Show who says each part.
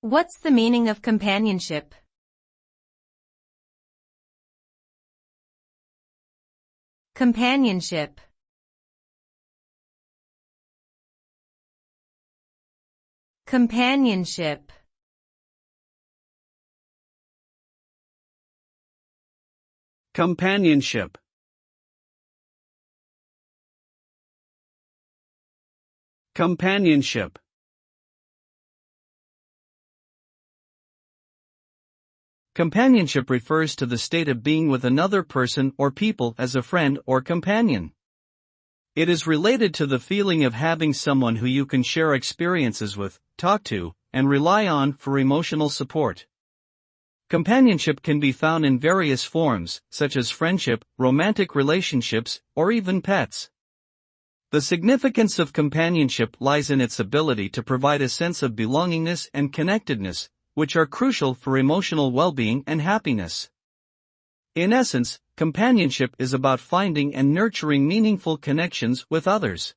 Speaker 1: What's the meaning of companionship? Companionship. Companionship.
Speaker 2: Companionship. Companionship. Companionship refers to the state of being with another person or people as a friend or companion. It is related to the feeling of having someone who you can share experiences with, talk to, and rely on for emotional support. Companionship can be found in various forms, such as friendship, romantic relationships, or even pets. The significance of companionship lies in its ability to provide a sense of belongingness and connectedness, which are crucial for emotional well-being and happiness. In essence, companionship is about finding and nurturing meaningful connections with others.